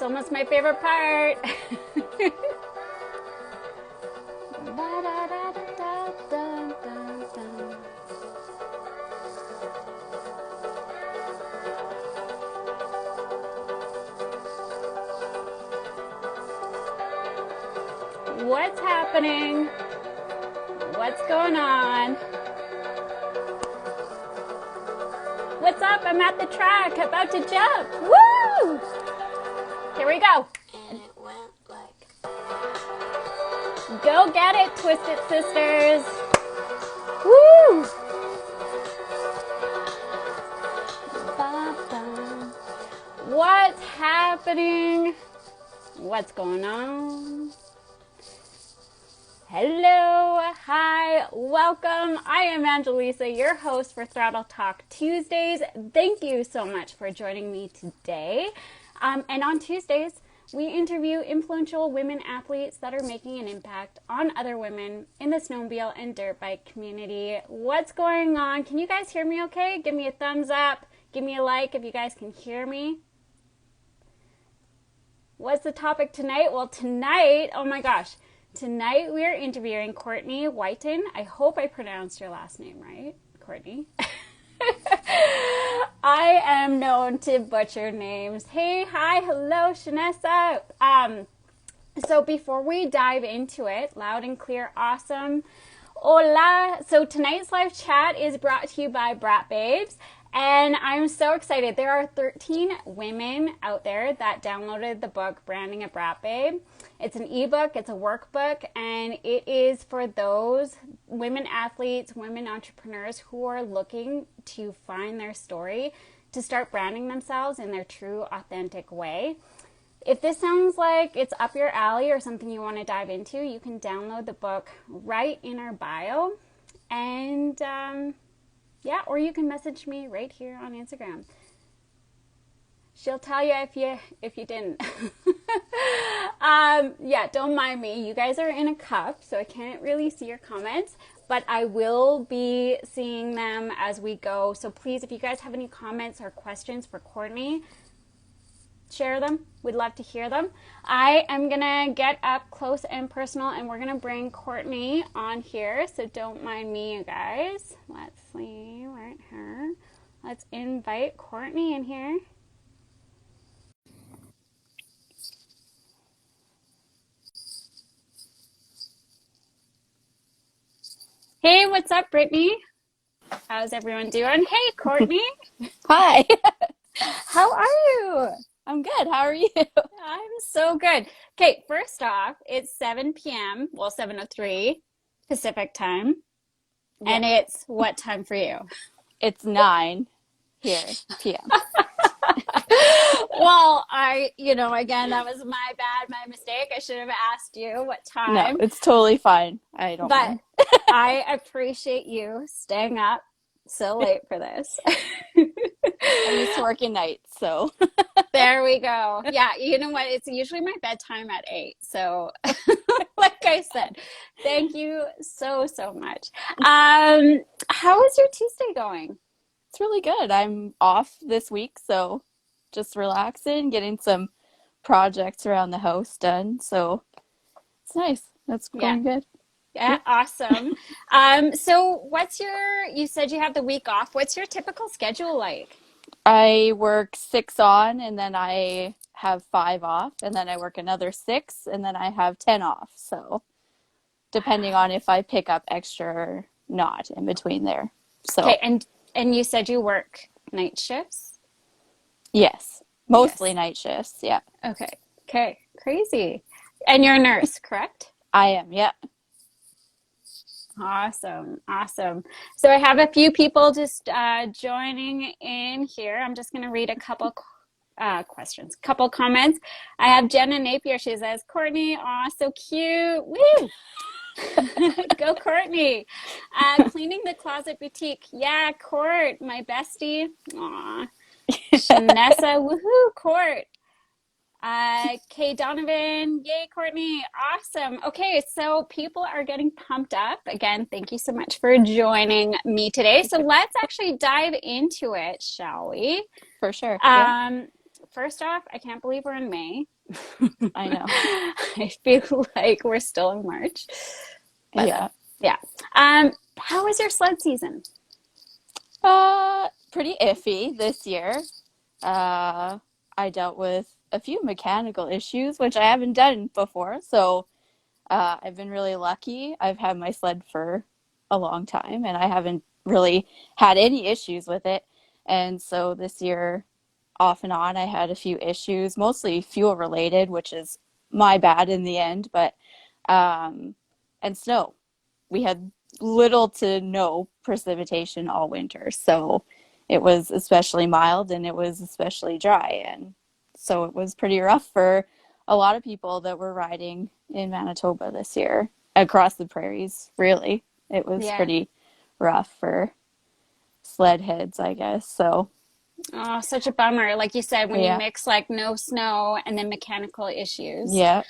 almost my favorite part. What's happening? What's going on? What's up? I'm at the track, about to jump. Woo! Here we go. And it went like... Go get it, Twisted Sisters. Woo! What's happening? What's going on? Hello, hi, welcome. I am Angelisa, your host for Throttle Talk Tuesdays. Thank you so much for joining me today. And on Tuesdays, we interview influential women athletes that are making an impact on other women in the snowmobile and dirt bike community. What's going on? Can you guys hear me okay? Give me a thumbs up. Give me a like if you guys can hear me. What's the topic tonight? Well, tonight, oh my gosh. Tonight we are interviewing Courtney Wyton. I hope I pronounced your last name right, Courtney. I am known to butcher names. Hey, hi, hello, Shanessa. So before we dive into it, loud and clear, awesome. Hola. So tonight's live chat is brought to you by Braap Babes. And I'm so excited. There are 13 women out there that downloaded the book, Branding a Braap Babe. It's an ebook, it's a workbook, and it is for those women athletes, women entrepreneurs who are looking to find their story, to start branding themselves in their true, authentic way. If this sounds like it's up your alley or something you want to dive into, you can download the book right in our bio. And yeah, or you can message me right here on Instagram. She'll tell you if you didn't. Yeah, don't mind me. You guys are in a cup, so I can't really see your comments, but I will be seeing them as we go. So please, if you guys have any comments or questions for Courtney, share them. We'd love to hear them. I am gonna get up close and personal, and we're gonna bring Courtney on here, so don't mind me, you guys. Let's see, right here. Let's invite Courtney in here. Hey, what's up, Brittany? How's everyone doing? Hey, Courtney. Hi. How are you? I'm good. How are you? I'm so good. Okay, first off, it's 7 p.m., well, 7:03 Pacific time. Yeah. And it's what time for you? It's 9 here p.m. Well, again, that was my bad, my mistake. I should have asked you what No, time. it's totally fine. I don't But mind. I appreciate you staying up so late for this. I'm used to working nights, so. There we go. Yeah, you know what? It's usually my bedtime at 8. So, like I said, thank you so, so much. How is your Tuesday going? It's really good. I'm off this week, so just relaxing, getting some projects around the house done. So it's nice. That's Yeah. going good. Yeah, awesome. So you said you have the week off. What's your typical schedule like? I work 6 on, and then I have 5 off, and then I work another 6, and then I have 10 off. So depending on if I pick up extra or not in between there. Okay, So and you said you work night shifts? yes, mostly Yes. night shifts. Yeah, Okay. Okay. Crazy. And you're a nurse, correct? I am. Yeah. Awesome. Awesome. So I have a few people just joining in here. I'm just going to read a couple questions, couple comments. I have Jenna Napier. She says, Courtney, aw, so cute. Woo! Go Courtney. Cleaning the Closet Boutique. Yeah, Court, my bestie. Aw. Shanessa, woohoo, Court. Kay Donovan, yay, Courtney, awesome. Okay, so people are getting pumped up. Again, thank you so much for joining me today. So let's actually dive into it, shall we? For sure. Yeah. first off, I can't believe we're in May. I know. I feel like we're still in March. But Yeah. yeah. How was your sled season? Pretty iffy this year. Uh, I dealt with a few mechanical issues, which I haven't done before. So I've been really lucky. I've had my sled for a long time and I haven't really had any issues with it. And so this year, off and on, I had a few issues, mostly fuel related, which is my bad in the end, but and snow. We had little to no precipitation all winter. So it was especially mild and it was especially dry. And so it was pretty rough for a lot of people that were riding in Manitoba this year across the prairies, really. It was Yeah. pretty rough for sled heads, I guess. So, Oh, such a bummer. Like you said, when you yeah. mix like no snow and then mechanical issues, Yeah.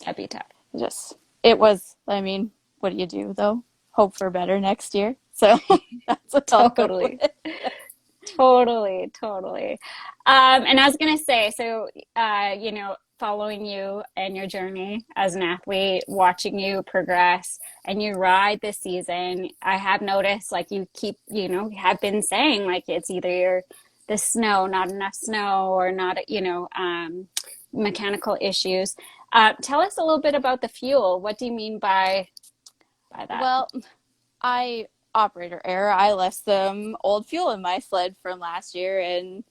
that'd be tough. Just, it was, I mean, what do you do though? Hope for better next year. So that's what I'll go Totally. with. Totally, totally. And I was gonna say, so following you and your journey as an athlete, watching you progress and you ride this season, I have noticed like you keep, have been saying like it's either the snow, not enough snow, or not, mechanical issues. Tell us a little bit about the fuel. What do you mean by that? Well, I operator error. I left some old fuel in my sled from last year and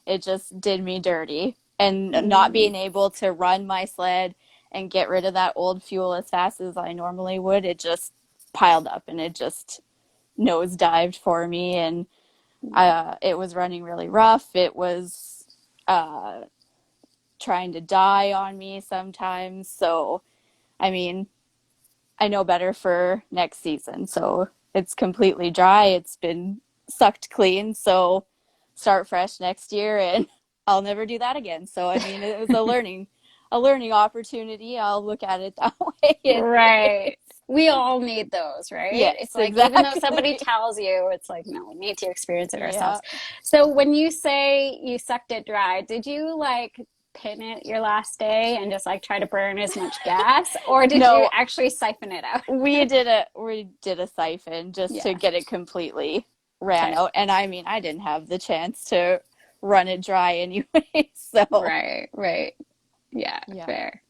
it just did me dirty. And not Mm, being able to run my sled and get rid of that old fuel as fast as I normally would, it just piled up and it just nosedived for me. And it was running really rough. It was uh, trying to die on me sometimes. So, I mean, I know better for next season. So it's completely dry. It's been sucked clean. So start fresh next year and I'll never do that again. So I mean, it was a learning opportunity. I'll look at it that way anyways. right. We all need those, right? Yes, It's like even though somebody exactly. tells you, it's like, no, we need to experience it Yeah. ourselves. So when you say you sucked it dry, did you like pin it your last day and just like try to burn as much gas, or did you No, actually siphon it out? we did a siphon just to Yeah. get it completely ran Okay. out. And I mean, I didn't have the chance to run it dry anyway. So Right. Right. Yeah. yeah. Fair.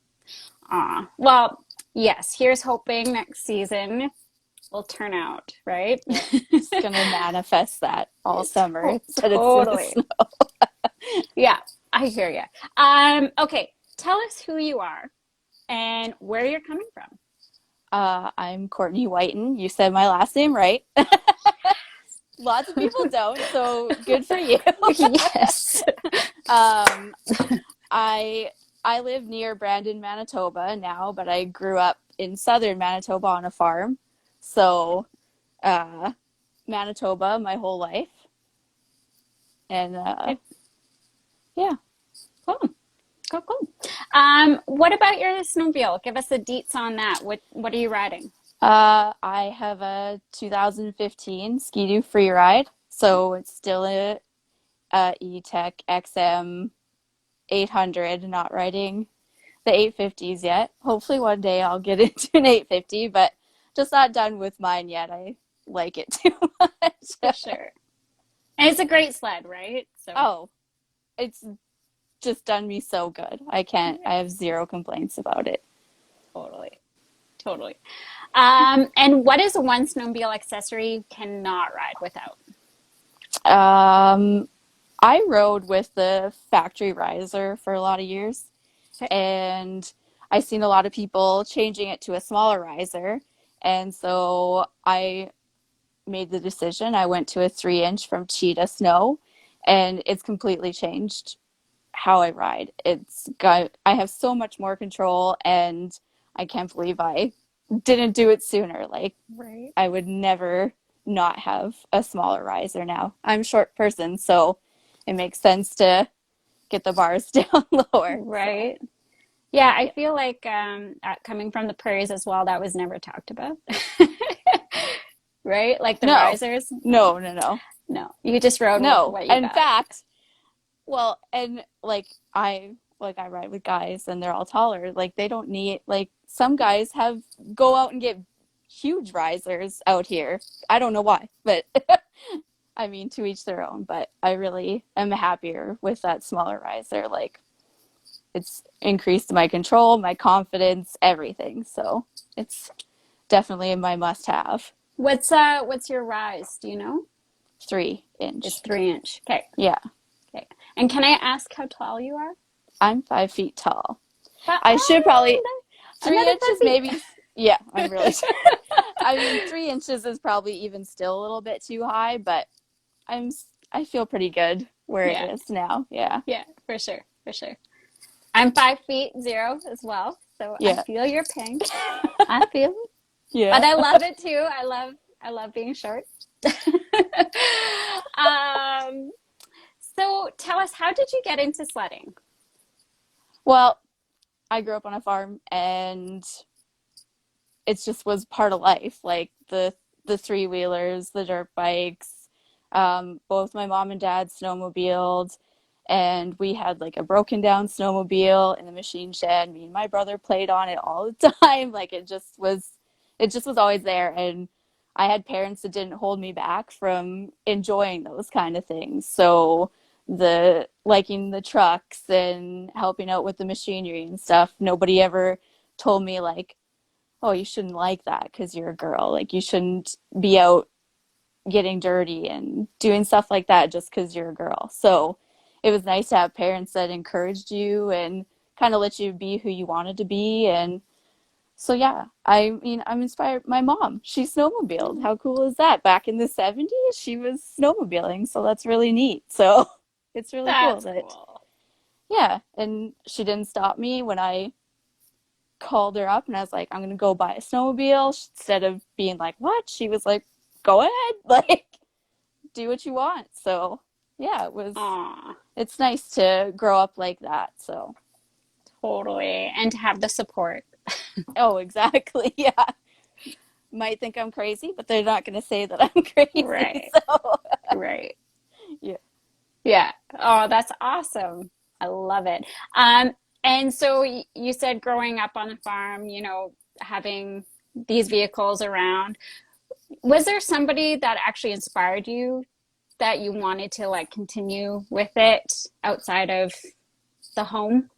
Well, yes. Here's hoping next season will turn out, right? Yep. Just gonna manifest that all summer instead of in the Totally. snow. Yeah, I hear you. Okay, tell us who you are and where you're coming from. I'm Courtney Wyton. You said my last name right. Lots of people don't, so good for you. Yes. um, I live near Brandon, Manitoba now, but I grew up in southern Manitoba on a farm. So, uh, Manitoba my whole life. And Okay, yeah. cool. Cool, cool. What about your snowmobile? Give us the deets on that. What are you riding? I have a 2015 Ski-Doo Freeride, so it's still a E-Tech XM 800, not riding the 850s yet. Hopefully one day I'll get into an 850, but just not done with mine yet. I like it too For much. sure. And it's a great sled, right? So, Oh, it's just done me so good. I have zero complaints about it. totally. Totally. And what is one snowmobile accessory you cannot ride without? Um, I rode with the factory riser for a lot of years, Okay. and I seen a lot of people changing it to a smaller riser, and so I made the decision. I went to a 3-inch from Cheetah Snow, and it's completely changed how I ride. I have so much more control, and I can't believe I didn't do it sooner. Like, Right. I would never not have a smaller riser now. I'm a short person, so it makes sense to get the bars down lower. So, Right. Yeah, I yeah. feel like coming from the prairies as well, that was never talked about. Right? Like the No, risers? no, no, no, No, you just rode no. what you In got. fact, Well, and I ride with guys and they're all taller. Like they don't need like some guys have go out and get huge risers out here. I don't know why, but I mean to each their own, but I really am happier with that smaller riser. Like it's increased my control, my confidence, everything. So it's definitely my must have. What's your rise? Do you know? 3 inch. It's 3 inch. Okay. Yeah. Okay. And can I ask how tall you are? I'm 5 feet tall. But, I should probably three another inches 5 feet. maybe. Yeah, I'm really. I mean, 3 inches is probably even still a little bit too high, but I'm I feel pretty good where it Yeah. is now. Yeah. Yeah, for sure. For sure. I'm 5'0" as well, so I Yeah. feel your pain. I feel it. Yeah. But I love it too. I love being short. um, so tell us, how did you get into sledding? Well, I grew up on a farm and it just was part of life. Like the three wheelers, the dirt bikes. Both my mom and dad snowmobiled, and we had like a broken down snowmobile in the machine shed. Me and my brother played on it all the time. Like it just was always there. And I had parents that didn't hold me back from enjoying those kind of things. So the liking the trucks and helping out with the machinery and stuff, nobody ever told me like, oh, you shouldn't like that because you're a girl. Like, you shouldn't be out getting dirty and doing stuff like that just because you're a girl. So it was nice to have parents that encouraged you and kind of let you be who you wanted to be. And so, yeah, I mean, I'm inspired. My mom, she snowmobiled. How cool is that? Back in the 70s, she was snowmobiling. So that's really neat. So it's really cool That's that, cool. yeah. And she didn't stop me when I called her up and I was like, I'm gonna go buy a snowmobile. Instead of being like, what? She was like, go ahead, like, do what you want. So, yeah, Aw, it's nice to grow up like that. So, totally. And to have the support. oh, exactly. Yeah. Might think I'm crazy, but they're not gonna say that I'm crazy. Right. So, Right. yeah. Yeah. Oh, that's awesome. I love it. And so you said growing up on a farm, having these vehicles around, was there somebody that actually inspired you that you wanted to like continue with it outside of the home?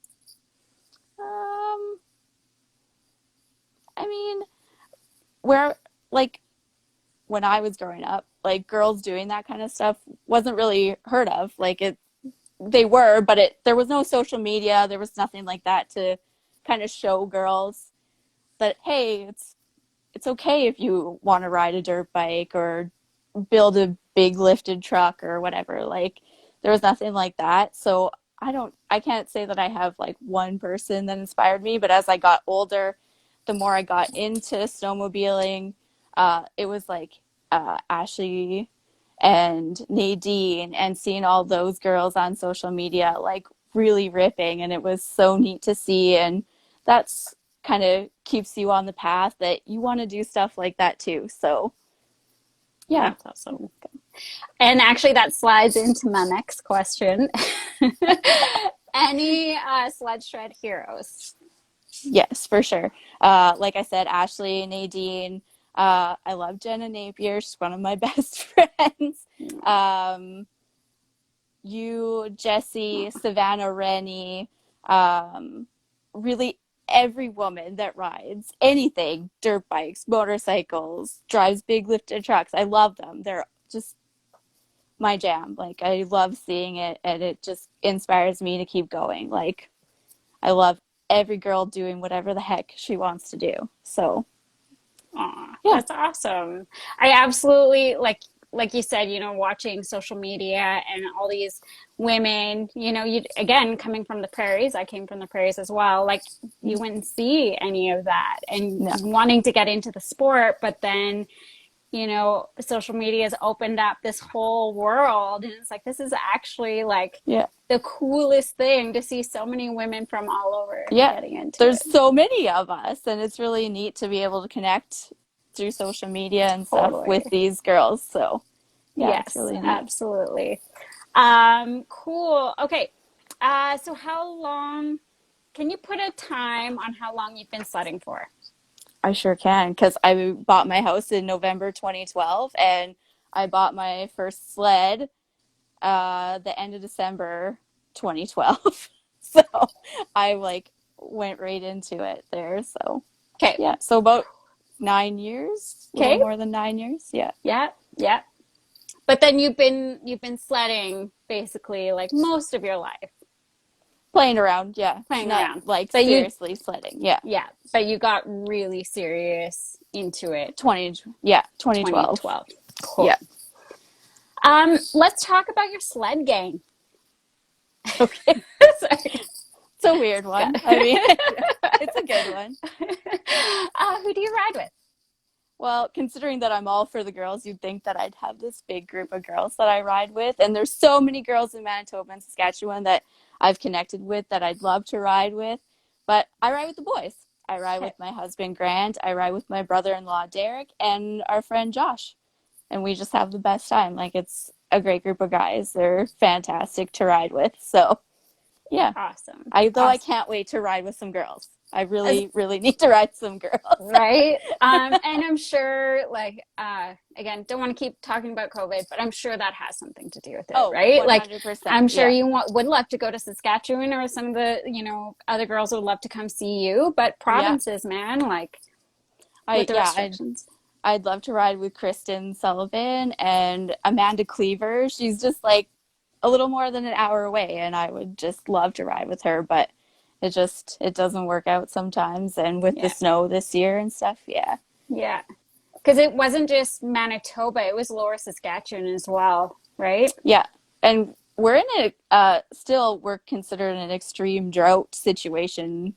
Um, I mean, where, like, when I was growing up, like, girls doing that kind of stuff wasn't really heard of. Like, they were, but there was no social media. There was nothing like that to kind of show girls that, hey, it's okay if you want to ride a dirt bike or build a big lifted truck or whatever. Like there was nothing like that. So I can't say that I have like one person that inspired me, but as I got older, the more I got into snowmobiling, it was like Ashley and Nadine and seeing all those girls on social media like really ripping, and it was so neat to see. And that's kind of keeps you on the path that you want to do stuff like that too. So yeah. That's awesome. And actually, that slides into my next question. Any sled shred heroes? Yes, for sure. Like I said, Ashley, Nadine, I love Jenna Napier. She's one of my best friends. You, Jessie, Savannah Rennie, really every woman that rides anything, dirt bikes, motorcycles, drives big lifted trucks. I love them. They're just my jam. Like I love seeing it and it just inspires me to keep going. Like I love every girl doing whatever the heck she wants to do. So, Aw, yeah. that's awesome. I absolutely like you said, watching social media and all these women, you again coming from the prairies, I came from the prairies as well. Like you wouldn't see any of that and No. wanting to get into the sport, but then social media has opened up this whole world and it's like this is actually like Yeah. the coolest thing to see so many women from all over Yeah. getting into There's it. so many of us and it's really neat to be able to connect through social media and stuff with Totally. these girls. So, yeah, it's Yes, really neat. absolutely. Cool. Okay. So how long, can you put a time on how long you've been sledding for? I sure can, because I bought my house in November 2012, and I bought my first sled the end of December 2012. So I like went right into it there. So Okay. yeah, so about 9 years, a little Okay. more than 9 years. Yeah, Yeah. Yeah. But then you've been sledding basically like most of your life, playing around. Yeah, playing not around. like But you, seriously sledding. Yeah, yeah, but you got really serious into it 2012. 2012. Cool. Yeah. Let's talk about your sled gang. Okay. Sorry. It's a weird Got one. I mean, it. it's a good one. Who do you ride with? Well, considering that I'm all for the girls, you'd think that I'd have this big group of girls that I ride with. And there's so many girls in Manitoba and Saskatchewan that I've connected with that I'd love to ride with. But I ride with the boys. I ride Okay. with my husband, Grant. I ride with my brother-in-law, Derek, and our friend, Josh. And we just have the best time. Like, it's a great group of guys. They're fantastic to ride with. So, yeah. Awesome. Though I Awesome. can't wait to ride with some girls. I As, really, really need to ride some girls. right. And I'm sure, like, again, don't want to keep talking about COVID, but I'm sure that has something to do with it, Oh, right? Like, 100%. I'm sure Yeah. you would love to go to Saskatchewan, or some of the, other girls would love to come see you, but Yeah. provinces, man, like, with I the yeah, I'd restrictions. I'd love to ride with Kristen Sullivan and Amanda Cleaver. She's just like a little more than an hour away, and I would just love to ride with her, but it doesn't work out sometimes, and with the Yeah. snow this year and stuff, yeah. Yeah. Because it wasn't just Manitoba, it was Lower Saskatchewan as well, right? Yeah. And we're in a still we're considered an extreme drought situation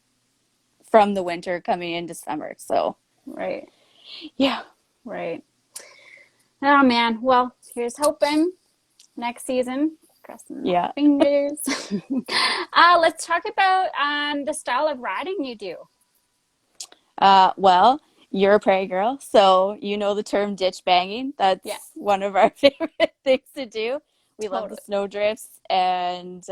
from the winter coming into summer. So, Right. yeah. Right. Oh man. Well, here's hoping next season. Crossing my Yeah. fingers. Let's talk about the style of riding you do. Well, you're a prairie girl, so you know the term ditch banging. Yeah, That's one of our favorite things to do. We love the totally. snow drifts and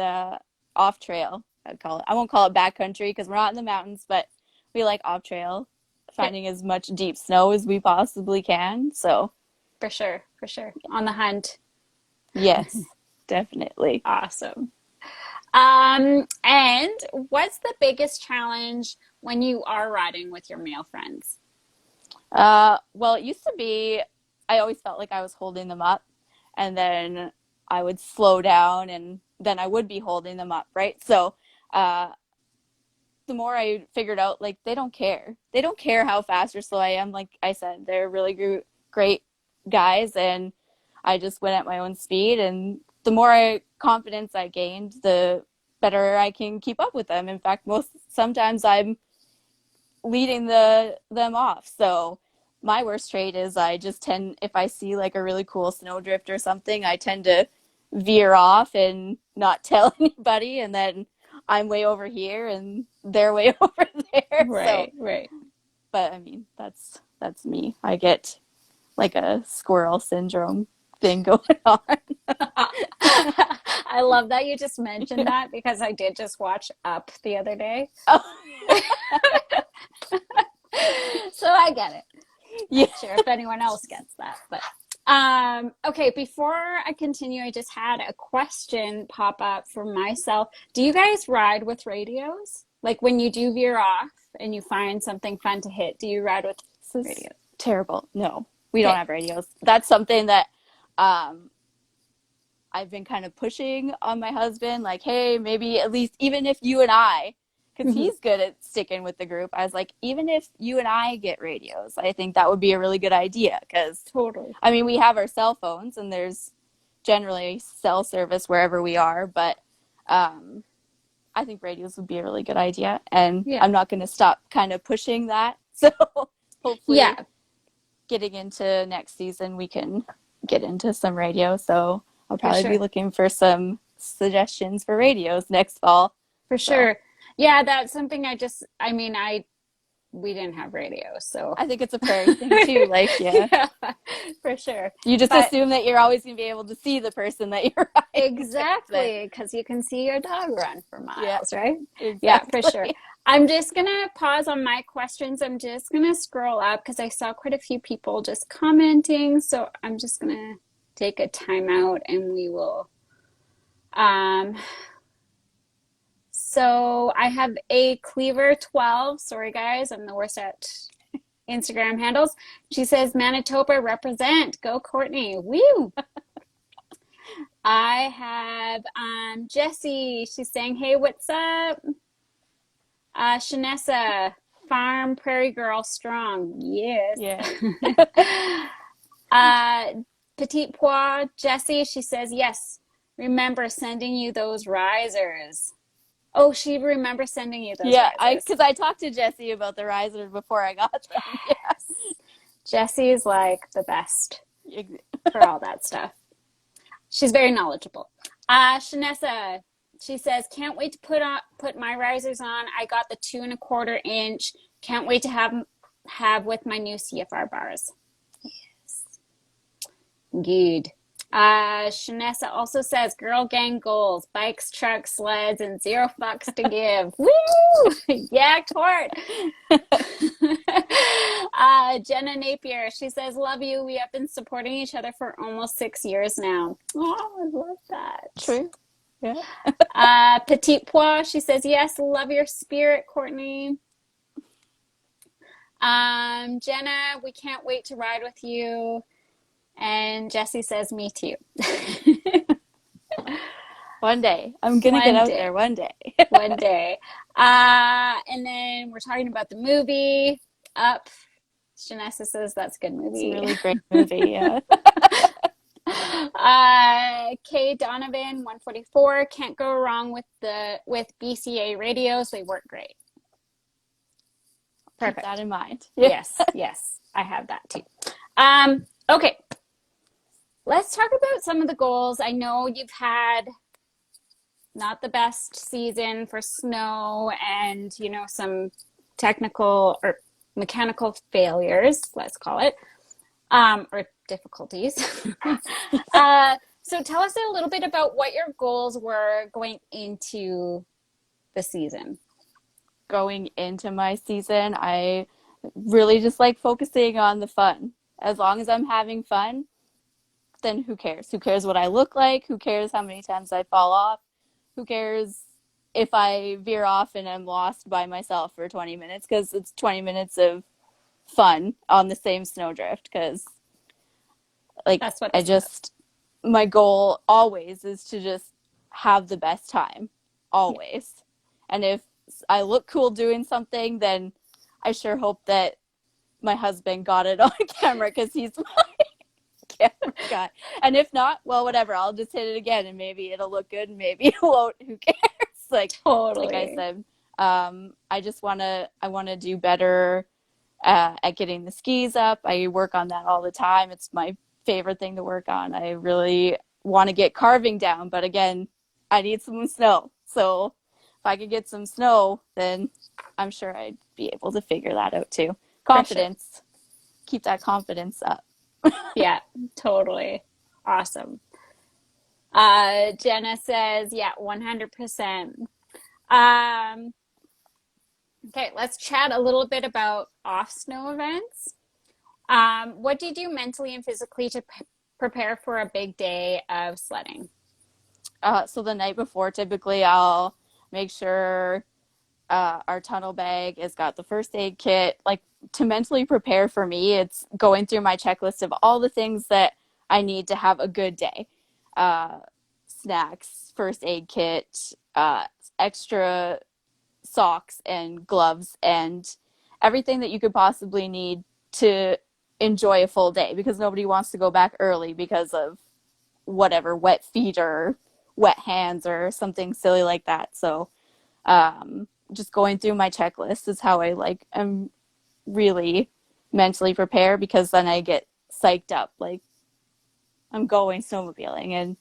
off trail, I'd call it. I won't call it backcountry because we're not in the mountains, but we like off trail, Okay, finding as much deep snow as we possibly can. So, for sure, for sure. On the hunt. yes, definitely. Awesome. And what's the biggest challenge when you are riding with your male friends? Well, it used to be, I always felt like I was holding them up, and then I would slow down, and then I would be holding them up, right? So, uh, the more I figured out, like, they don't care. They don't care how fast or slow I am. Like I said, they're really great guys, and I just went at my own speed. And the more confidence I gained, the better I can keep up with them. In fact, sometimes I'm leading them off. So my worst trait is I just tend, if I see like a really cool snowdrift or something, I tend to veer off and not tell anybody, and then I'm way over here and they're way over there. So, Right, right. but I mean, that's me. I get like a squirrel syndrome thing going on. I love that you just mentioned that because I did just watch Up the other day. Oh, So I get it. yeah. Not sure if anyone else gets that, but okay, before I continue, I just had a question pop up for myself. Do you guys ride with radios? Like when you do veer off and you find something fun to hit, do you ride with This is radios? terrible. No, we don't Okay. have radios. That's something that um I've been kind of pushing on my husband, like, hey, maybe at least even if you and I, because Hmm. he's good at sticking with the group, I was like, even if you and I get radios, I think that would be a really good idea. Because, Totally. I mean, we have our cell phones and there's generally cell service wherever we are, but um, I think radios would be a really good idea. And Yeah. I'm not going to stop kind of pushing that. So hopefully Yeah, getting into next season, we can get into some radio. So I'll for probably be sure. looking for some suggestions for radios next fall. For So sure. Yeah, that's something I mean, we didn't have radios, so I think it's a prairie thing too. Like, yeah, yeah, for sure. You just But assume that you're always going to be able to see the person that you're riding with. exactly, because you can see your dog run for Yeah, miles, right? Yeah, for sure. exactly. I'm just gonna pause on my questions. I'm just gonna scroll up because I saw quite a few people just commenting. So I'm just gonna take a timeout and we will. Um, so I have a Cleaver 12. Sorry, guys, I'm the worst at Instagram handles. She says, Manitoba represent. Go Courtney. Woo! I have Jessie. She's saying, hey, what's up? Shanessa, Farm Prairie Girl Strong. Yes. Yeah. uh, Petite Pois, Jessie, she says, yes. Remember sending you those risers. Oh, she remembers sending you those Yeah, risers. because I talked to Jesse about the risers before I got them. Yes. Jesse's like the best Yeah. for all that stuff. She's very knowledgeable. Shanessa, she says, can't wait to put my risers on. I got the 2.25 inch. Can't wait to have with my new CFR bars. Yes. Good. Shanessa also says, girl gang goals, bikes, trucks, sleds, and 0 fucks to give. Woo! Yeah, Court. Jenna Napier, she says, love you. We have been supporting each other for almost 6 years now. Oh, I love that. True. Yeah. Petite Pois, she says, yes, love your spirit, Courtney. Jenna, we can't wait to ride with you. And Jesse says, me too. One day. I'm going to get out there one day. One day. And then we're talking about the movie, Up. Shanessa says that's a good movie. It's a really great movie, yeah. Kay Donovan, 144. Can't go wrong with BCA radios. They work great. Perfect. Keep that in mind. Yes, yes. I have that too. Okay. Let's talk about some of the goals. I know you've had not the best season for snow and, some technical or mechanical failures, let's call it, or difficulties. So tell us a little bit about what your goals were going into the season. Going into my season, I really just like focusing on the fun. As long as I'm having fun, then who cares? Who cares what I look like? Who cares how many times I fall off? Who cares if I veer off and I'm lost by myself for 20 minutes? Because it's 20 minutes of fun on the same snowdrift. Because, That's what my goal always is to just have the best time. Always. Yeah. And if I look cool doing something, then I sure hope that my husband got it on camera because he's my camera guy. And if not, well, whatever. I'll just hit it again and maybe it'll look good and maybe it won't. Who cares? Totally. Like I said, I want to do better at getting the skis up. I work on that all the time. It's my favorite thing to work on. I really want to get carving down, but again, I need some snow. So if I could get some snow, then I'm sure I'd be able to figure that out too. Confidence. Sure. Keep that confidence up. Yeah, totally. Awesome. Jenna says, yeah, 100%. Okay, let's chat a little bit about off-snow events. What do you do mentally and physically to prepare for a big day of sledding? So the night before, typically I'll make sure our tunnel bag has got the first aid kit. Like, to mentally prepare for me, it's going through my checklist of all the things that I need to have a good day. Snacks, first aid kit, extra socks and gloves, and everything that you could possibly need to enjoy a full day, because nobody wants to go back early because of whatever, wet feet or wet hands or something silly like that. So just going through my checklist is how I'm really mentally prepare, because then I get psyched up, like I'm going snowmobiling, and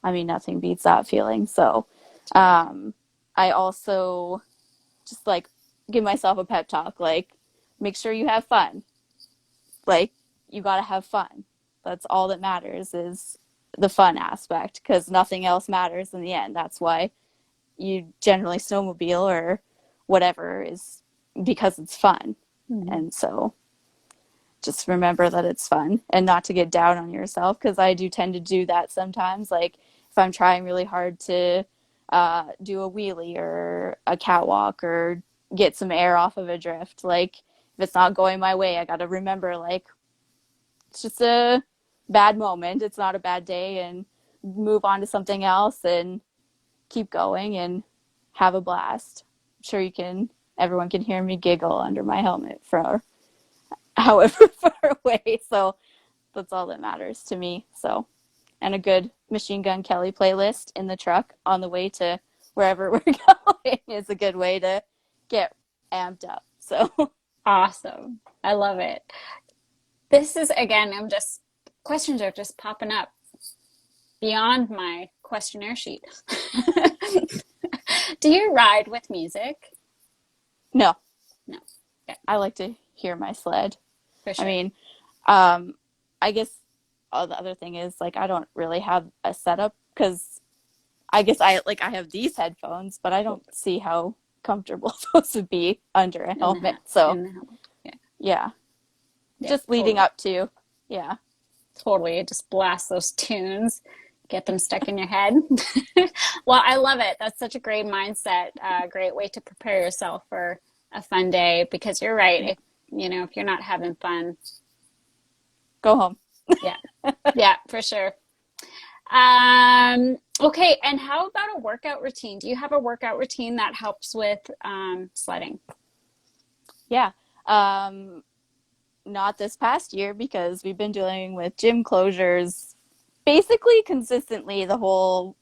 I mean, nothing beats that feeling. So I also just give myself a pep talk, make sure you have fun. You gotta have fun. That's all that matters is the fun aspect, because nothing else matters in the end. That's why you generally snowmobile or whatever, is because it's fun. Mhm. And so just remember that it's fun and not to get down on yourself, because I do tend to do that sometimes. Like if I'm trying really hard to do a wheelie or a catwalk or get some air off of a drift, like if it's not going my way, I got to remember, like, it's just a bad moment. It's not a bad day, and move on to something else and keep going and have a blast. I'm sure everyone can hear me giggle under my helmet for however far away. So that's all that matters to me. So, and a good Machine Gun Kelly playlist in the truck on the way to wherever we're going is a good way to get amped up. So, Awesome. I love it. This is, again, questions are just popping up beyond my questionnaire sheet. Do you ride with music? no, No. Yeah, I like to hear my sled. for I sure. mean, I guess the other thing is, like, I don't really have a setup, because I guess I have these headphones, but I don't see how comfortable those would be under a helmet. So In the helmet. Yeah. yeah, Yeah, just leading totally. up to, yeah. Totally. It just blast those tunes, get them stuck in your head. Well, I love it. That's such a great mindset, a great way to prepare yourself for a fun day, because you're right. Yeah. If you're not having fun, Go home. yeah. Yeah, for sure. Okay, and how about a workout routine? Do you have a workout routine that helps with sledding? Yeah. Um, Not this past year, because we've been dealing with gym closures basically consistently the whole,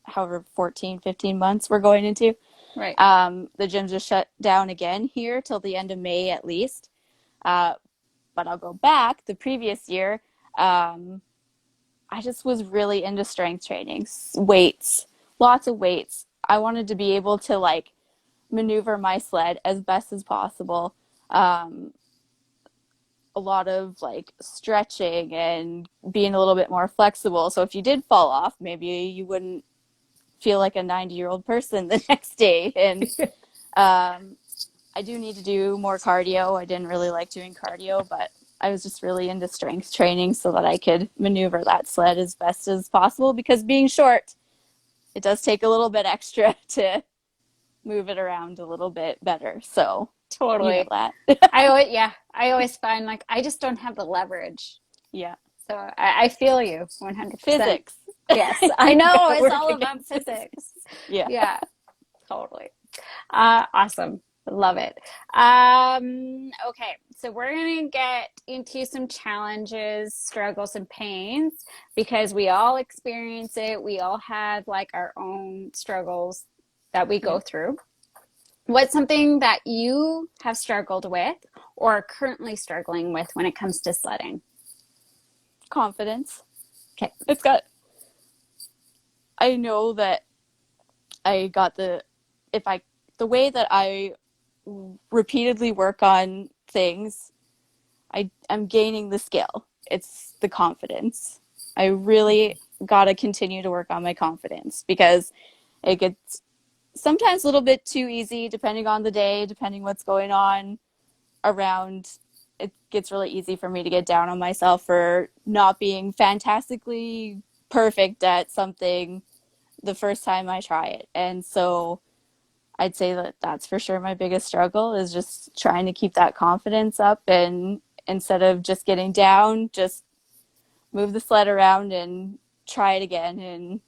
however, 14, 15 months we're going into. Right. The gyms just shut down again here till the end of May at least. Uh, but I'll go back the previous year. I just was really into strength training, weights, lots of weights. I wanted to be able to, like, maneuver my sled as best as possible. Um, a lot of, like, stretching and being a little bit more flexible. So if you did fall off, maybe you wouldn't feel like a 90-year-old person the next day. And um, I do need to do more cardio. I didn't really like doing cardio, but I was just really into strength training so that I could maneuver that sled as best as possible, because being short, it does take a little bit extra to move it around a little bit better. So, you know Totally. that. I always find like I just don't have the leverage. Yeah. So I feel you 100%. Physics. Yes, I You know gotta it's work all about against it. physics. Yeah. Yeah, totally. Awesome. Love it. Okay, so we're gonna get into some challenges, struggles, and pains, because we all experience it. We all have like our own struggles that we Yeah. go through. What's something that you have struggled with or are currently struggling with when it comes to sledding? Confidence. Okay. It's got, I know that I got the way that I repeatedly work on things, I'm gaining the skill. It's the confidence. I really got to continue to work on my confidence, because it gets sometimes a little bit too easy depending on the day, depending what's going on around. It gets really easy for me to get down on myself for not being fantastically perfect at something the first time I try it. And so I'd say that that's for sure my biggest struggle, is just trying to keep that confidence up, and instead of just getting down, just move the sled around and try it again. And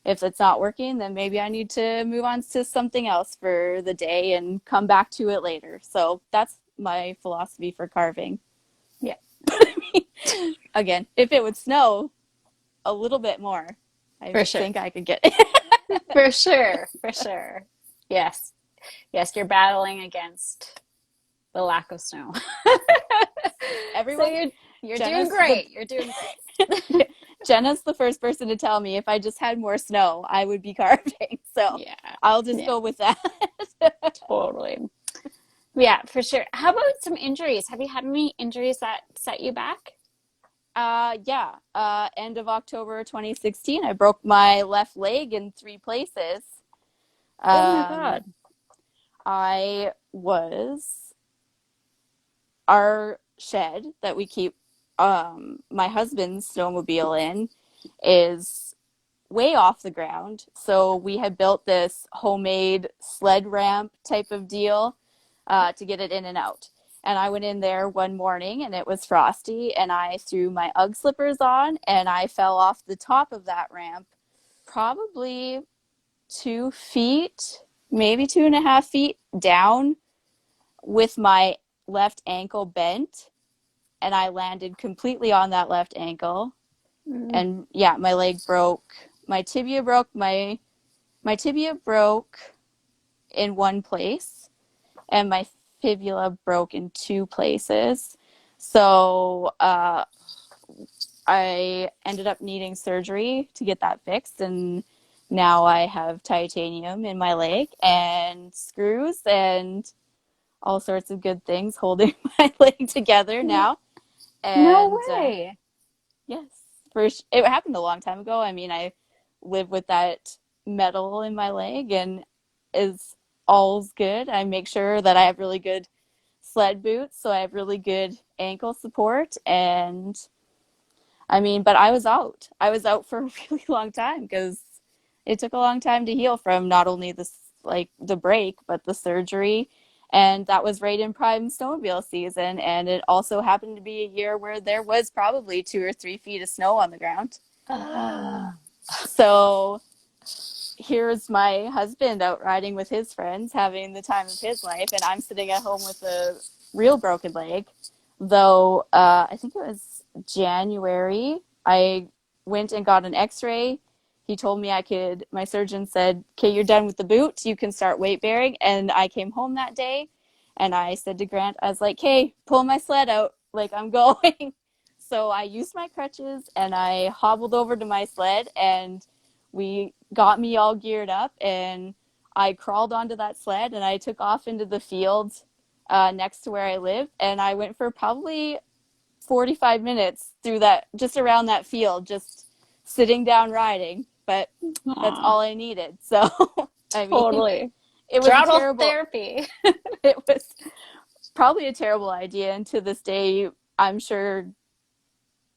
if it's not working, then maybe I need to move on to something else for the day and come back to it later. So that's my philosophy for carving. Yeah, Again, if it would snow a little bit more, I for sure. think I could get it. For sure. For sure. Yes. Yes, you're battling against the lack of snow. So Everyone, you're doing Jenna's the great. You're doing great. Jenna's the first person to tell me if I just had more snow, I would be carving. So Yeah. I'll just Yeah, go with that. totally. Yeah, for sure. How about some injuries? Have you had any injuries that set you back? Yeah. End of October 2016, I broke my left leg in 3 places. Oh my Um, God. I was our shed that we keep my husband's snowmobile in is way off the ground. So we had built this homemade sled ramp type of deal to get it in and out. And I went in there one morning and it was frosty, and I threw my Ugg slippers on and I fell off the top of that ramp, probably 2 feet, maybe 2.5 feet down, with my left ankle bent, and I landed completely on that left ankle. Mm. And yeah, my leg broke. My tibia broke. My tibia broke in one place, and my fibula broke in 2 places. So I ended up needing surgery to get that fixed, and now I have titanium in my leg and screws and all sorts of good things holding my leg together now. No And way. yes, it happened a long time ago. I mean, I live with that metal in my leg, and is all's good. I make sure that I have really good sled boots, so I have really good ankle support. And I mean, but I was out. I was out for a really long time because it took a long time to heal from not only this, like the break, but the surgery. And that was right in prime snowmobile season. And it also happened to be a year where there was probably 2 or 3 feet of snow on the ground. Ah. So here's my husband out riding with his friends, having the time of his life, and I'm sitting at home with a real broken leg. Though I think it was January, I went and got an X-ray. He told me I could. My surgeon said, "Okay, you're done with the boot. You can start weight bearing." And I came home that day, and I said to Grant, I was like, "Hey, pull my sled out, like I'm going." So I used my crutches and I hobbled over to my sled, and we got me all geared up, and I crawled onto that sled and I took off into the field next to where I live, and I went for probably 45 minutes through that, just around that field, just sitting down riding. But that's Aw, all I needed. So I mean, totally. it was a Throttle terrible, therapy. it was probably a terrible idea. And to this day, I'm sure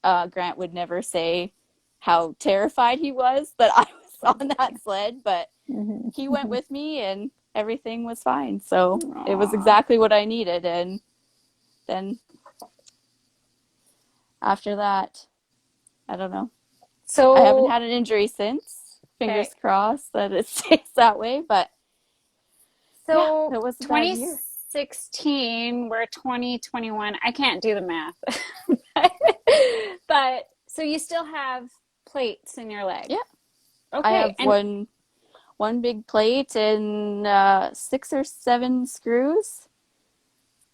Grant would never say how terrified he was that I was on that sled, but Mhm, he went mhm. with me and everything was fine. So it was Aw. exactly what I needed. And then after that, I don't know. I haven't So, had an injury since. okay. Fingers crossed that it stays that way. But yeah, So that was a bad year. 2016, we're 2021. I can't do the math. But so you still have plates in your leg. Yeah, I Okay. have And one big plate and 6 or 7 screws.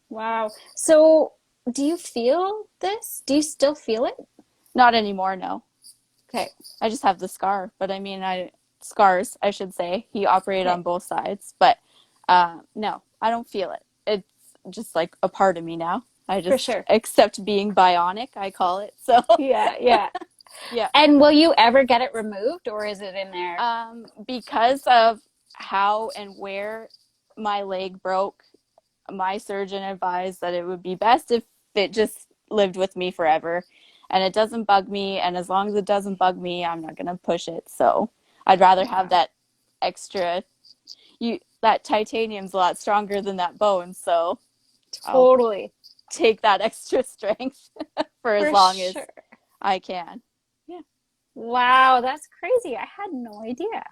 wow. So do you feel this? Do you still feel it? Not anymore, no. Okay. I just have the scar. But I mean, I scars, I should say. He operated Okay. on both sides, but no, I don't feel it. It's just like a part of me now. I For just sure. accept being bionic, I call it. So Yeah, yeah. yeah, And will you ever get it removed or is it in there? because of how and where my leg broke, my surgeon advised that it would be best if it just lived with me forever. And it doesn't bug me. And as long as it doesn't bug me, I'm not going to push it. So I'd rather have Wow. that extra. That titanium's a lot stronger than that bone. So I'll Totally. take that extra strength for as For long as sure. I can. Yeah. Wow, that's crazy. I had no idea.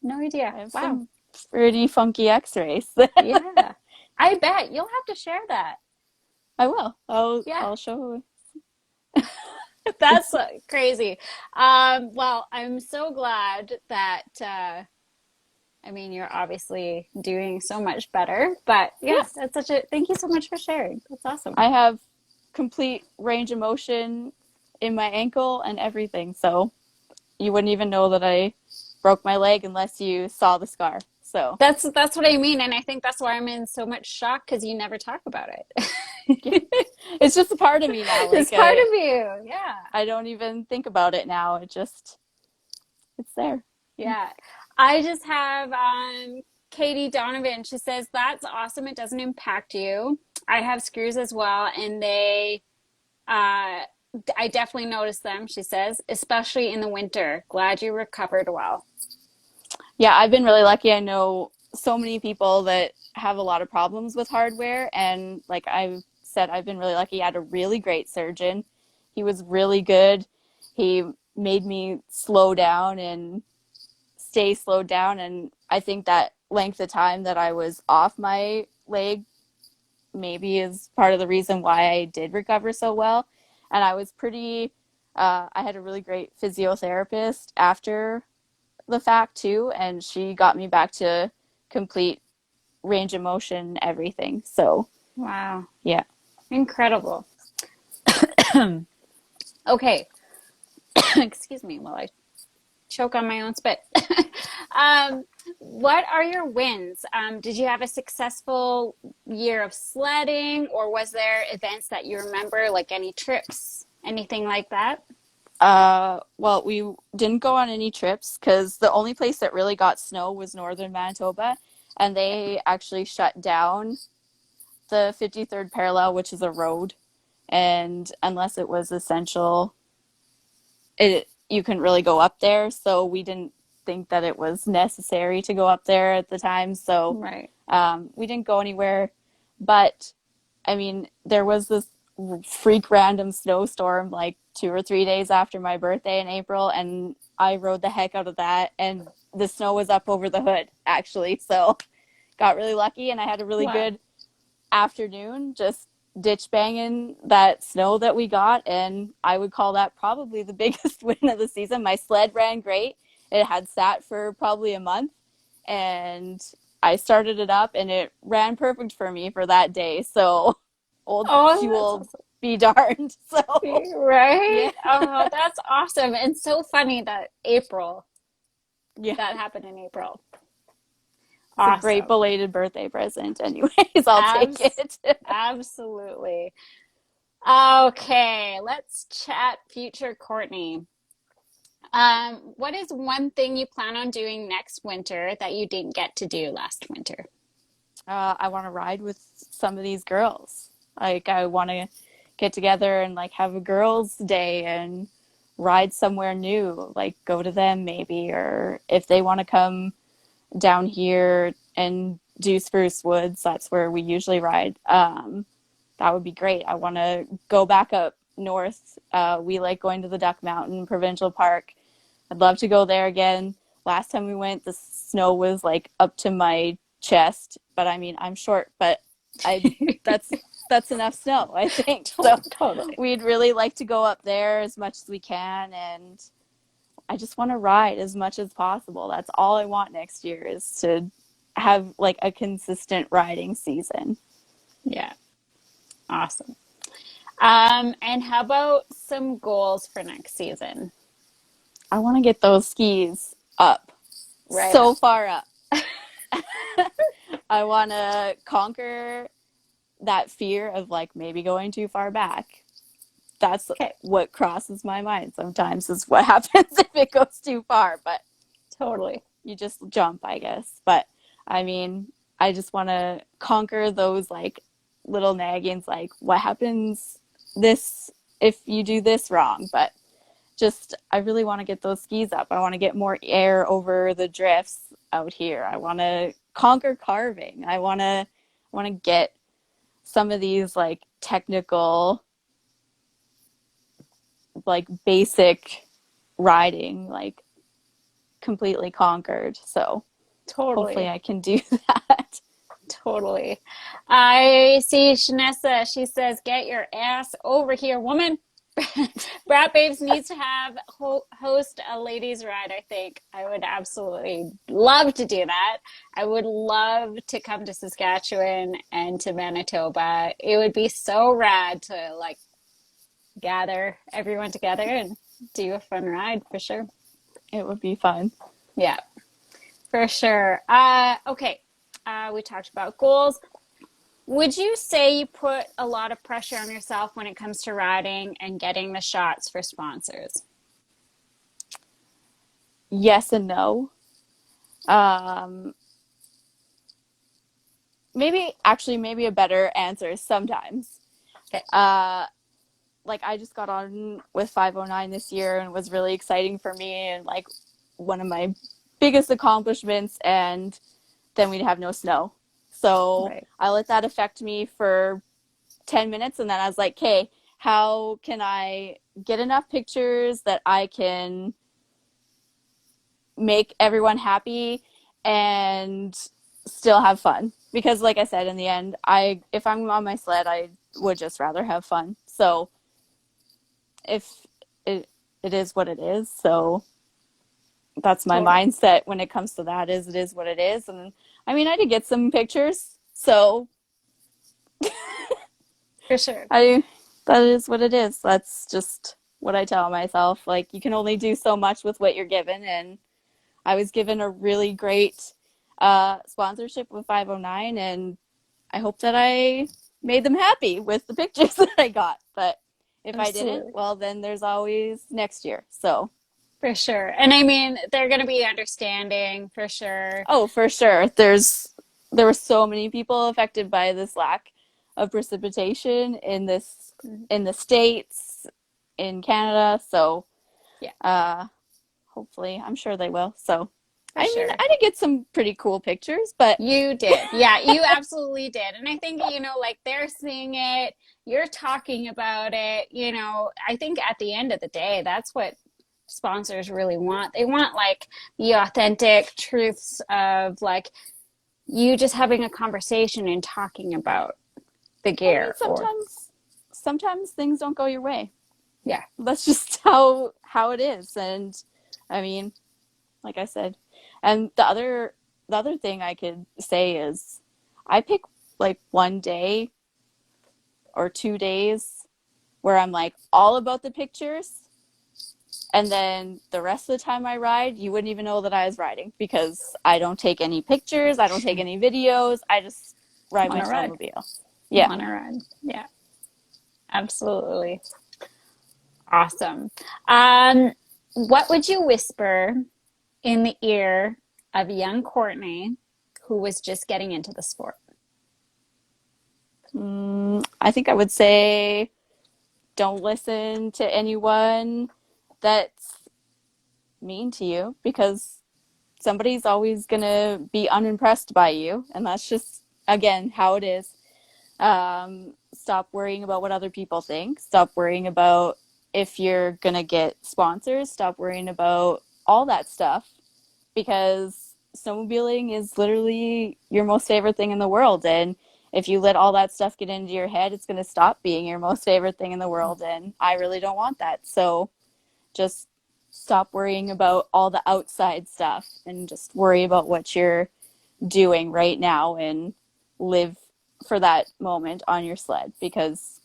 No idea. I have Wow. some pretty funky x-rays. Yeah. I bet you'll have to share that. I will. Yeah. I'll show. That's It's crazy. Well, I'm so glad that I mean, you're obviously doing so much better, but yeah, yes. that's such a thank you so much for sharing. That's awesome. I have complete range of motion in my ankle and everything. So you wouldn't even know that I broke my leg unless you saw the scar. So That's what I mean, and I think that's why I'm in so much shock because you never talk about yeah, it. it's just a part of me now. It's Like part of you. Yeah. I don't even think about it now. It's there. Yeah. I just have Katie Donovan. She says, "That's awesome. It doesn't impact you. I have screws as well, and uh, I definitely notice them," she says, "especially in the winter. Glad you recovered well." Yeah, I've been really lucky. I know so many people that have a lot of problems with hardware, and like I've said, I've been really lucky. I had a really great surgeon. He was really good. He made me slow down and stay slowed down, and I think that length of time that I was off my leg maybe is part of the reason why I did recover so well. And I was pretty I had a really great physiotherapist after the fact too, and she got me back to complete range of motion, everything. So Wow. yeah. Incredible. Okay. Excuse me while I choke on my own spit. What are your wins? Did you have a successful year of sledding, or was there events that you remember, like any trips, anything like that? Well, we didn't go on any trips because the only place that really got snow was northern Manitoba, and they actually shut down the 53rd parallel, which is a road, and unless it was essential, it you couldn't really go up there. So we didn't think that it was necessary to go up there at the time. So Right. we didn't go anywhere. But I mean, there was this freak random snowstorm like 2 or 3 days after my birthday in April, and I rode the heck out of that. And the snow was up over the hood, actually. So got really lucky, and I had a really Wow. good afternoon just ditch banging that snow that we got, and I would call that probably the biggest win of the season. My sled ran great. It had sat for probably a month, and I started it up and it ran perfect for me for that day. So old Oh, that's fuel awesome. be darned. So Right? yeah. Oh, that's awesome. And so funny that April, Yeah. that happened in April. It's a great Awesome. belated birthday present anyways. I'll take Abs it. Absolutely. Okay, let's chat future Courtney. What is one thing you plan on doing next winter that you didn't get to do last winter? I want to ride with some of these girls. Like I want to get together and like have a girls' day and ride somewhere new. Like go to them maybe, or if they want to come down here and do Spruce Woods, that's where we usually ride. That would be great. I want to go back up north. We like going to the Duck Mountain Provincial Park. I'd love to go there again. Last time we went, the snow was like up to my chest, but I mean, I'm short, but I that's that's enough snow, I think. So Totally. we'd really like to go up there as much as we can, and I just want to ride as much as possible. That's all I want next year is to have like a consistent riding season. Yeah, awesome. And how about some goals for next season? I want to get those skis up, Right so up. far up. I want to conquer that fear of like maybe going too far back. That's Okay, what crosses my mind sometimes is what happens if it goes too far, but totally. you just jump, I guess. But I mean, I just want to conquer those like little naggings like what happens this if you do this wrong, but just I really want to get those skis up. I want to get more air over the drifts out here. I want to conquer carving. I want to get some of these like technical like basic riding like completely conquered. So hopefully Totally. I can do that. Totally. I see Shanessa. She says, "Get your ass over here, woman." Brat Babes needs to have host a ladies' ride. I think I would absolutely love to do that. I would love to come to Saskatchewan and to Manitoba. It would be so rad to like gather everyone together and do a fun ride for sure. It would be fun. Yeah. For sure. Okay. We talked about goals. Would you say you put a lot of pressure on yourself when it comes to riding and getting the shots for sponsors? Yes and no. Um, maybe a better answer is sometimes. Okay. Uh, like I just got on with 509 this year and it was really exciting for me and like one of my biggest accomplishments, and then we'd have no snow. So Right. I let that affect me for 10 minutes and then I was like, "Okay, how can I get enough pictures that I can make everyone happy and still have fun?" Because like I said, in the end, I if I'm on my sled, I would just rather have fun. So if it it is what it is. So that's my Totally. mindset when it comes to that, is it is what it is. And I mean, I did get some pictures. So For sure. I that is what it is. That's just what I tell myself. Like you can only do so much with what you're given, and I was given a really great sponsorship with 509, and I hope that I made them happy with the pictures that I got. But if I didn't, Absolutely. well, then there's always next year. So, For sure. And I mean, they're going to be understanding for sure. oh, for sure. There were so many people affected by this lack of precipitation in the States, in Canada. So, Yeah, uh, hopefully, I'm sure they will. So, for I mean, sure. I did get some pretty cool pictures, but You did. Yeah, you absolutely did. And I think, like they're seeing it, you're talking about it, I think at the end of the day, that's what sponsors really want. They want like the authentic truths of like you just having a conversation and talking about the I mean, gear or sometimes things don't go your way. yeah, That's just how it is. And I mean, like I said, and the other thing I could say is I pick like one day or 2 days where I'm like all about the pictures, and then the rest of the time I ride, you wouldn't even know that I was riding because I don't take any pictures, I don't take any videos, I just ride want my to ride. snowmobile. Yeah. Want to ride. Yeah, absolutely. Awesome. What would you whisper in the ear of young Courtney who was just getting into the sport? I think I would say don't listen to anyone that's mean to you because somebody's always going to be unimpressed by you. And that's just, again, how it is. Stop worrying about what other people think. Stop worrying about if you're going to get sponsors. Stop worrying about all that stuff because snowmobiling is literally your most favorite thing in the world. And if you let all that stuff get into your head, it's going to stop being your most favorite thing in the world. And I really don't want that. So just stop worrying about all the outside stuff and just worry about what you're doing right now and live for that moment on your sled because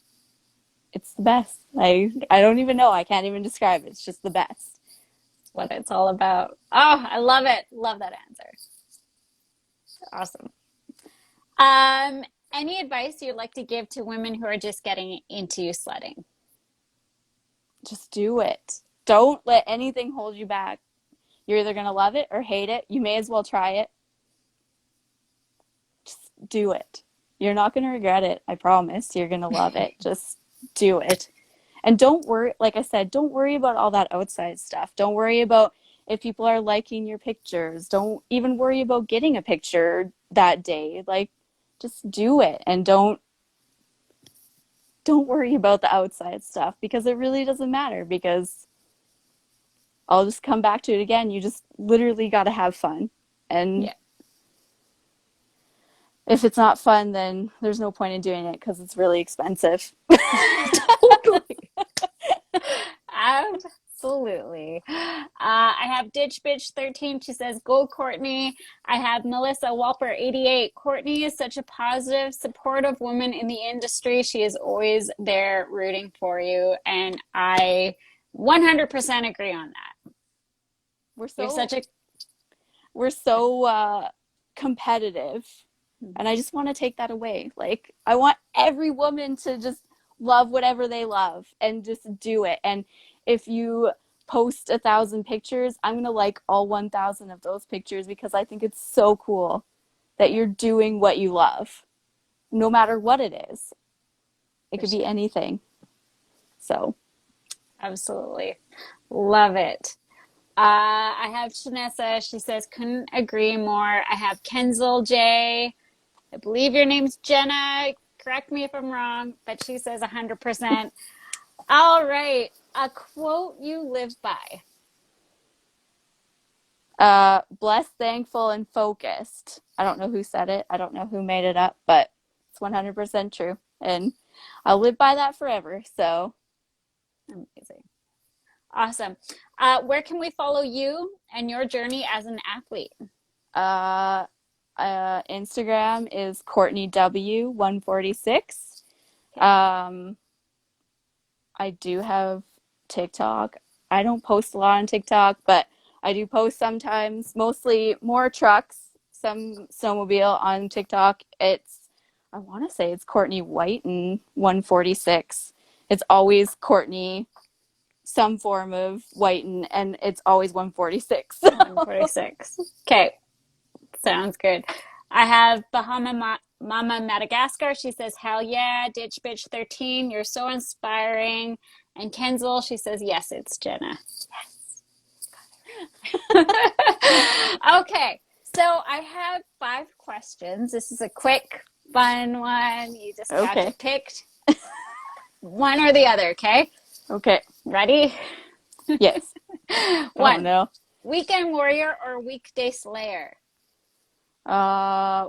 it's the best. I don't even know. I can't even describe it. It's just the best. What it's all about. Oh, I love it. Love that answer. Awesome. Um, any advice you'd like to give to women who are just getting into sledding? Just do it. Don't let anything hold you back. You're either going to love it or hate it. You may as well try it. Just do it. You're not going to regret it. I promise. You're going to love it. Just do it. And don't worry, like I said, don't worry about all that outside stuff. Don't worry about if people are liking your pictures. Don't even worry about getting a picture that day. Like, just do it and don't worry about the outside stuff because it really doesn't matter because I'll just come back to it again. You just literally got to have fun. And Yeah. if it's not fun, then there's no point in doing it because it's really expensive. Totally. Absolutely. I have Ditch Bitch 13. She says, Go Courtney. I have Melissa Walper 88. Courtney is such a positive, supportive woman in the industry. She is always there rooting for you. And I 100% agree on that. We're You're so such a we're so competitive, and I just want to take that away. Like, I want every woman to just love whatever they love and just do it. And if you post 1,000 pictures, I'm gonna like all 1,000 of those pictures because I think it's so cool that you're doing what you love, no matter what it is. It For could be sure. anything. So, Absolutely. Love it. I have Shanessa. She says, couldn't agree more. I have Kenzel J. I believe your name's Jenna. Correct me if I'm wrong, but she says 100%. All right. A quote you live by. blessed, thankful, and focused. I don't know who said it. I don't know who made it up, but it's 100% true. And I'll live by that forever. So, Amazing. Awesome. Where can we follow you and your journey as an athlete? uh, Instagram is Courtney W146. Okay. Um, I do have TikTok. I don't post a lot on TikTok, but I do post sometimes, mostly more trucks, some snowmobile on TikTok. I want to say it's Courtney Wyton 146. It's always Courtney, some form of Wyton, and it's always 146. 146. Okay. Sounds good. I have Mama Madagascar. She says, hell yeah, Ditch Bitch 13. You're so inspiring. And Kenzel, she says, yes, it's Jenna. Okay. So I have 5 questions. This is a quick, fun one. You just got to Okay. pick one or the other, okay? Okay. Ready? Yes. Oh One, no. weekend warrior or weekday slayer?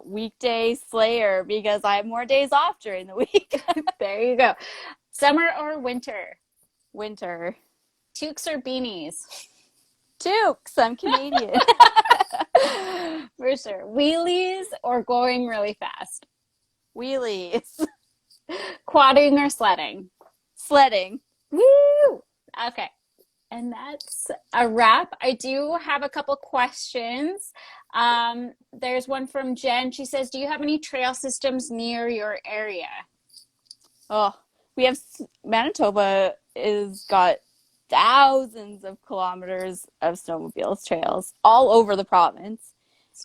Weekday Slayer because I have more days off during the week. There you go. Summer or winter? Winter. Toques or beanies? Tukes. I'm Canadian. For sure. Wheelies or going really fast? Wheelies. Quadding or sledding? Sledding. Woo! Okay. And that's a wrap. I do have a couple questions. There's one from Jen. She says, do you have any trail systems near your area? Oh, we have Manitoba is got thousands of kilometers of snowmobiles trails all over the province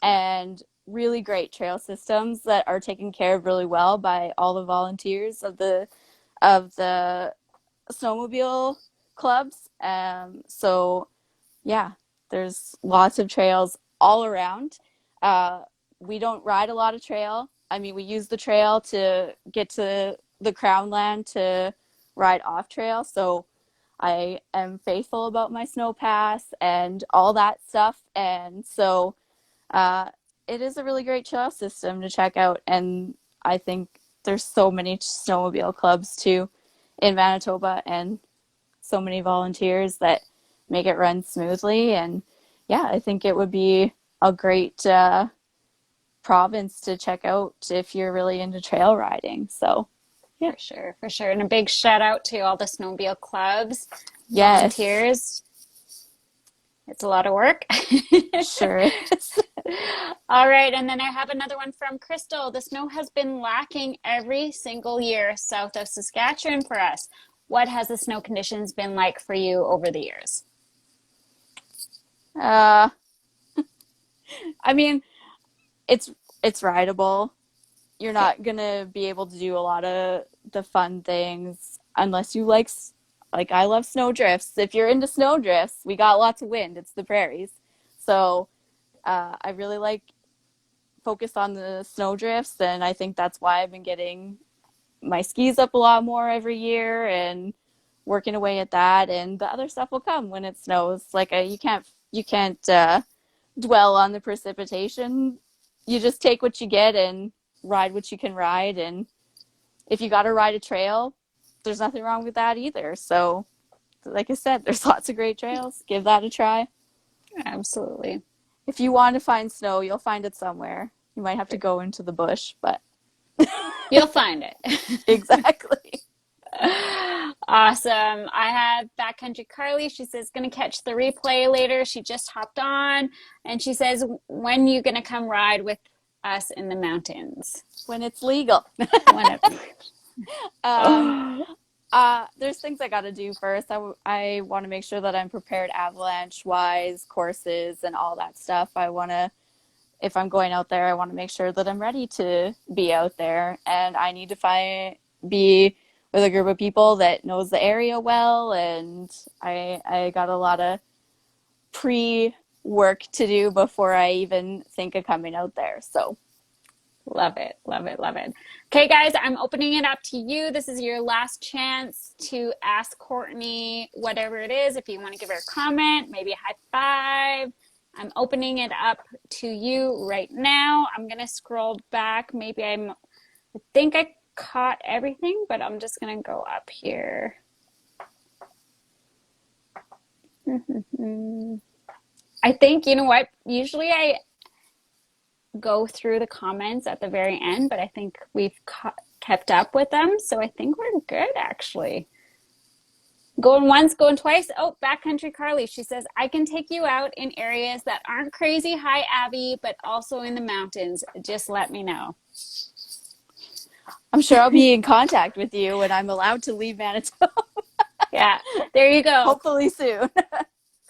and really great trail systems that are taken care of really well by all the volunteers of the snowmobile clubs. So yeah, there's lots of trails all around. Uh, we don't ride a lot of trail. I mean, we use the trail to get to the Crown Land to ride off trail. So I am faithful about my snow pass and all that stuff. And so uh, it is a really great trail system to check out. And I think there's so many snowmobile clubs too in Manitoba and so many volunteers that make it run smoothly. And yeah, I think it would be a great province to check out if you're really into trail riding. So yeah. For sure, for sure. And a big shout out to all the snowmobile clubs, Yes, volunteers. It's a lot of work. sure is. All right, and then I have another one from Crystal. The snow has been lacking every single year south of Saskatchewan for us. What has the snow conditions been like for you over the years? Uh, I mean, it's rideable. You're Okay, not gonna be able to do a lot of the fun things unless you like I love snow drifts. If you're into snow drifts, we got lots of wind. It's the prairies. So I really like focus on the snow drifts, and I think that's why I've been getting my skis up a lot more every year and working away at that. And the other stuff will come when it snows. Like you can't dwell on the precipitation. You just take what you get and ride what you can ride. And if you got to ride a trail, there's nothing wrong with that either. So, like I said, there's lots of great trails. Give that a try. absolutely. If you want to find snow, you'll find it somewhere. You might have to go into the bush, but You'll find it. exactly. Awesome. I have Backcountry Carly. She says, gonna catch the replay later. She just hopped on and she says, when you gonna come ride with us in the mountains? When it's legal. When it, Um, oh, there's things I got to do first. I want to make sure that I'm prepared avalanche wise, courses, and all that stuff. If I'm going out there, I want to make sure that I'm ready to be out there. And I need to be with a group of people that knows the area well. And I got a lot of pre work to do before I even think of coming out there. So love it, love it, love it. Okay, guys, I'm opening it up to you. This is your last chance to ask Courtney whatever it is. If you want to give her a comment, maybe a high five. I'm opening it up to you right now. I'm going to scroll back. I think I caught everything, but I'm just going to go up here. I think, you know what? Usually I go through the comments at the very end, but I think we've kept up with them. So I think we're good, actually. Going once, going twice. Oh, Backcountry Carly. She says, I can take you out in areas that aren't crazy high, Abby, but also in the mountains. Just let me know. I'm sure I'll be in contact with you when I'm allowed to leave Manitoba. Yeah, there you go. Hopefully soon.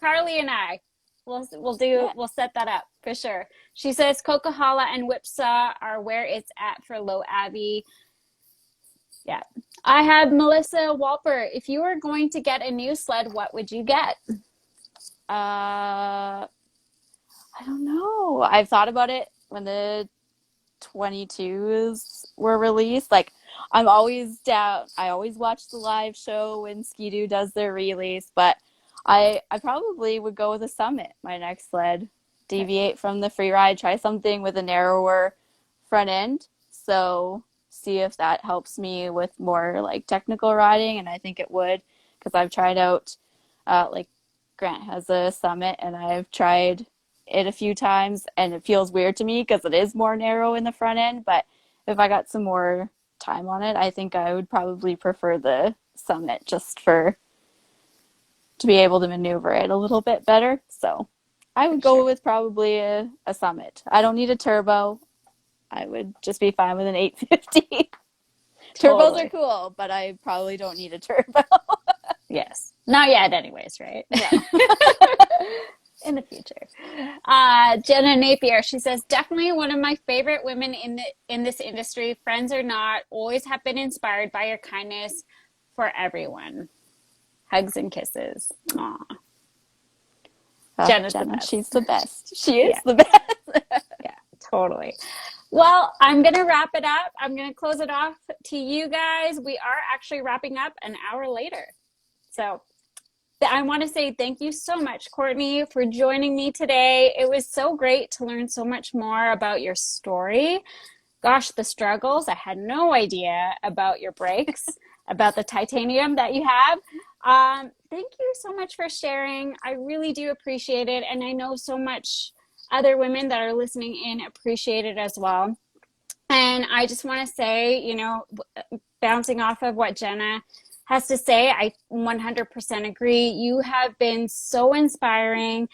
Carly and I, we'll set that up for sure. She says Coquihalla and Whipsaw are where it's at for Low Abbey. Yeah. I have Melissa Walper. If you were going to get a new sled, what would you get? I don't know. I've thought about it when the 22s were released. Like, I'm always down. I always watch the live show when Ski-Doo does their release, but I probably would go with a Summit, my next sled. Deviate from the free ride, try something with a narrower front end. So see if that helps me with more like technical riding, and I think it would because I've tried out like Grant has a Summit and I've tried it a few times and it feels weird to me because it is more narrow in the front end, but if I got some more time on it, I think I would probably prefer the Summit just to be able to maneuver it a little bit better. So I would go with probably a Summit. I don't need a turbo. I would just be fine with an 850. Turbos are cool, but I probably don't need a turbo. Yes. Not yet anyways, right? No. In the future. Jenna Napier, she says, definitely one of my favorite women in this industry. Friends or not, always have been inspired by your kindness for everyone. Hugs and kisses. Aw. Jenna's the best. She's the best. She is the best. Yeah, totally. Well, I'm going to wrap it up. I'm going to close it off to you guys. We are actually wrapping up an hour later. So I want to say thank you so much, Courtney, for joining me today. It was so great to learn so much more about your story. Gosh, the struggles. I had no idea about your brakes, about the titanium that you have. Thank you so much for sharing. I really do appreciate it. And I know so much other women that are listening in appreciate it as well. And I just want to say, you know, bouncing off of what Jenna has to say, I 100% agree. You have been so inspiring.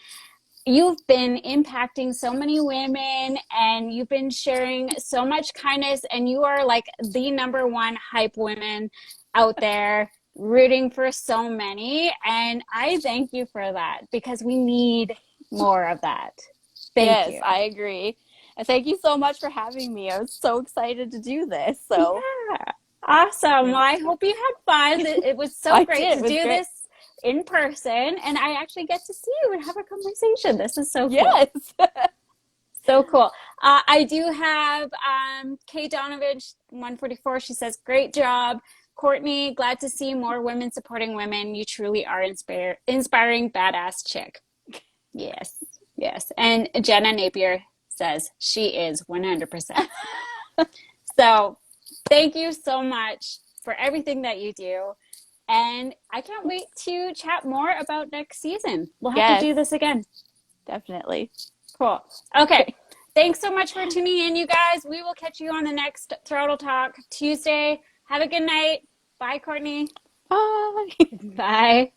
You've been impacting so many women and you've been sharing so much kindness, and you are like the number one hype woman out there, rooting for so many. And I thank you for that because we need more of that. Thank you. Yes, I agree. And thank you so much for having me. I was so excited to do this. So yeah. Awesome. Well, I hope you had fun. It was so great to do this in person, and I actually get to see you and have a conversation. This is so cool. Yes. So cool. I do have Kay Donovan, 144. She says, great job. Courtney, glad to see more women supporting women. You truly are inspiring badass chick. Yes. Yes. And Jenna Napier says she is 100%. So thank you so much for everything that you do. And I can't wait to chat more about next season. We'll have to do this again. Definitely. Cool. Okay. Thanks so much for tuning in, you guys. We will catch you on the next Throttle Talk Tuesday. Have a good night. Bye, Courtney. Bye. Bye.